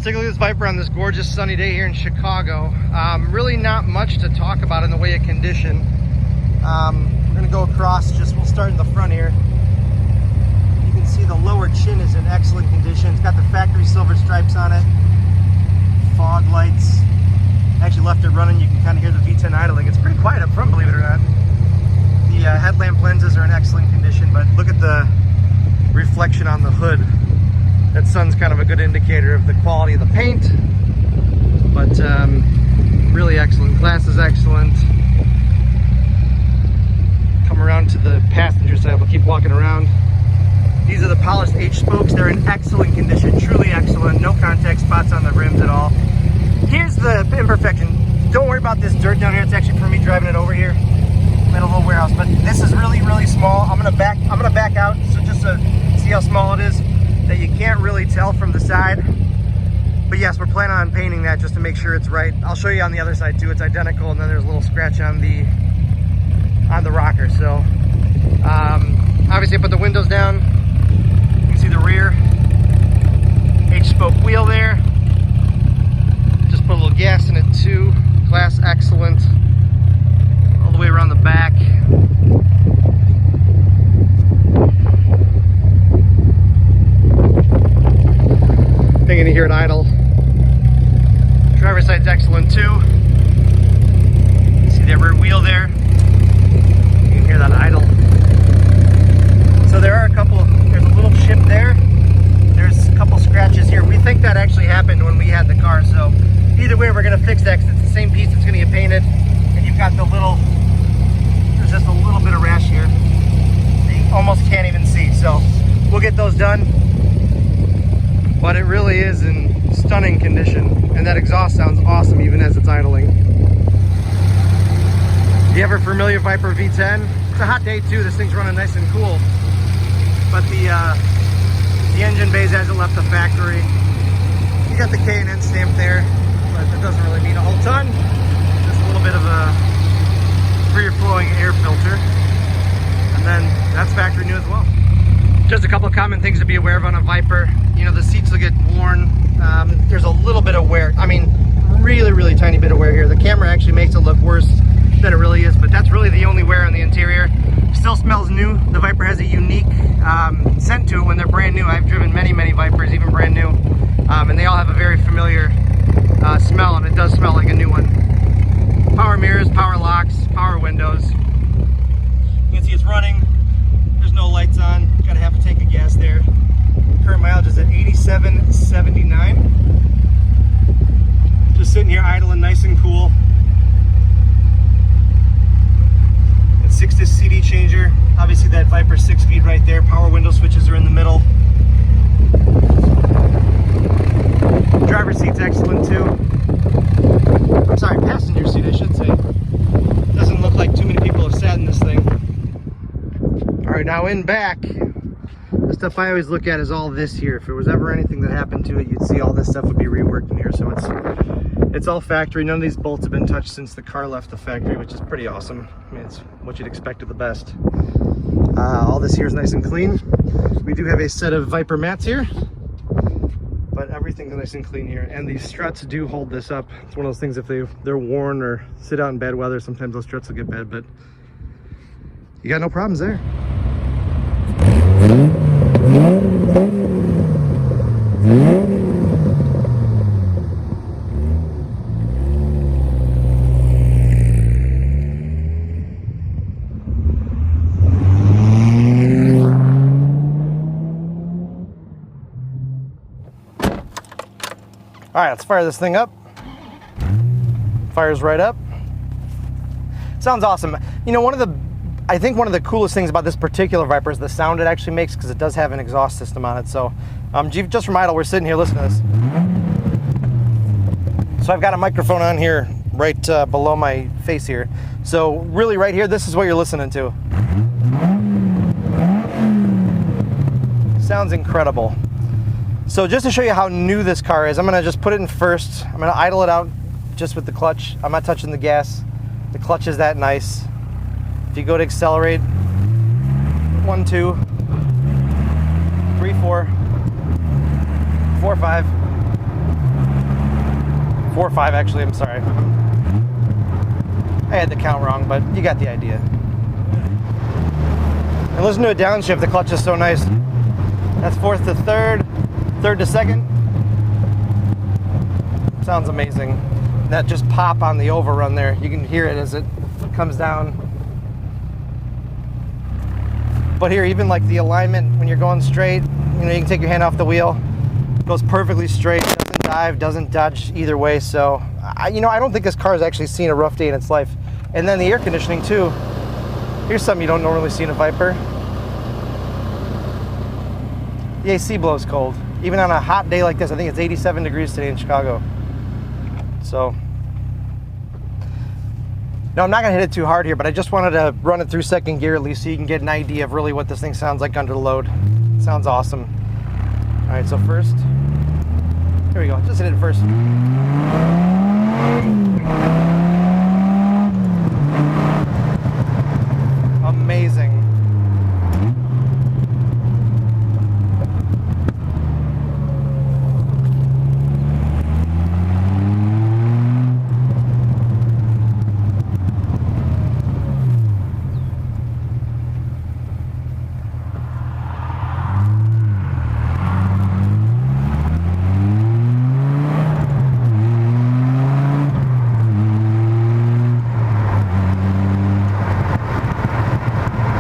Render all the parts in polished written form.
take a look at this Viper on this gorgeous sunny day here in Chicago. Really not much to talk about in the way of condition. We're gonna go across, we'll start in the front here. You can see the lower chin is in excellent condition. It's got the factory silver stripes on it. Fog lights. Actually left it running, you can kind of hear the V10 idling. It's pretty quiet up front, believe it or not. The headlamp lenses are in excellent condition, but look at the reflection on the hood. That sun's kind of a good indicator of the quality of the paint, but really excellent. Glass is excellent. Come around to the passenger side, we'll keep walking around. These are the polished H-spokes. They're in excellent condition, truly excellent. No contact spots on the rims at all. Here's the imperfection. Don't worry about this dirt down here. It's actually for me driving it over here. I'm in a little warehouse, but this is really, really small. I'm gonna back out, so just to see how small it is, that you can't really tell from the side. But yes, we're planning on painting that just to make sure it's right. I'll show you on the other side too. It's identical, and then there's a little scratch on the rocker. So obviously I put the windows down. You can see the rear H-spoke wheel there. Just put a little gas in it too. Glass excellent. All the way around the back. Thing in here at idle. Driver's side's excellent too. See that rear wheel there? You can hear that idle. So there are there's a little chip there. There's a couple scratches here. We think that actually happened when we had the car, so either way we're gonna fix that because it's the same piece that's gonna get painted. And you've got there's just a little bit of rash here that you almost can't even see. So we'll get those done. But it really is in stunning condition, and that exhaust sounds awesome even as it's idling. You ever familiar Viper V10? It's a hot day too. This thing's running nice and cool, but the engine bays hasn't left the factory. You got the K&N stamp there, but it doesn't really mean a whole ton. Just a little bit of a free flowing air filter, and then that's factory new as well. Just a couple of common things to be aware of on a Viper. You know, the seats will get worn. There's a little bit of wear. I mean, really, really tiny bit of wear here. The camera actually makes it look worse than it really is, but that's really the only wear on the interior. Still smells new. The Viper has a unique scent to it when they're brand new. I've driven many, many Vipers, even brand new, and they all have a very familiar smell, and it does smell like a new one. Power mirrors, power locks, power windows. You can see it's running. There's no lights on. Got a half a tank of gas there. Current mileage is at 87.79. Just sitting here idling nice and cool. Got 6-disc CD changer. Obviously that Viper 6-speed right there. Power window switches are in the middle. Driver's seat's excellent too. I'm sorry, passenger seat I should say. Doesn't look like too many people have sat in this thing. Alright, now in back, the stuff I always look at is all this here. If there was ever anything that happened to it, you'd see all this stuff would be reworked in here. So it's all factory. None of these bolts have been touched since the car left the factory, which is pretty awesome. I mean, it's what you'd expect of the best. All this here is nice and clean. We do have a set of Viper mats here, but everything's nice and clean here. And these struts do hold this up. It's one of those things, if they're worn or sit out in bad weather, sometimes those struts will get bad, but you got no problems there. All right, let's fire this thing up. Fires right up. Sounds awesome. You know, I think one of the coolest things about this particular Viper is the sound it actually makes, because it does have an exhaust system on it. So just from idle, we're sitting here listening to this. So I've got a microphone on here right below my face here. So really right here, this is what you're listening to. Sounds incredible. So just to show you how new this car is, I'm gonna just put it in first. I'm gonna idle it out just with the clutch. I'm not touching the gas. The clutch is that nice. If you go to accelerate, 1, 2, 3, 4, 4, 5, 4 or 5 actually, I'm sorry. I had the count wrong, but you got the idea. And listen to a downshift, the clutch is so nice. That's 4th to 3rd, 3rd to 2nd. Sounds amazing. That just pop on the overrun there. You can hear it as it comes down. But here, even like the alignment, when you're going straight, you know, you can take your hand off the wheel. It goes perfectly straight, doesn't dive, doesn't dodge either way. So, I don't think this car has actually seen a rough day in its life. And then the air conditioning too. Here's something you don't normally see in a Viper. The AC blows cold. Even on a hot day like this, I think it's 87 degrees today in Chicago. So, no, I'm not gonna hit it too hard here, but I just wanted to run it through second gear at least so you can get an idea of really what this thing sounds like under the load. It sounds awesome. All right, so first, here we go, just hit it first. Amazing.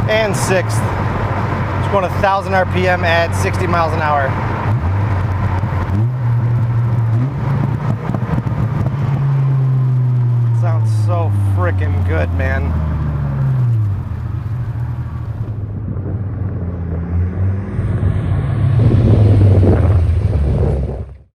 And 6th. Just going 1,000 RPM at 60 miles an hour. Sounds so freaking good, man.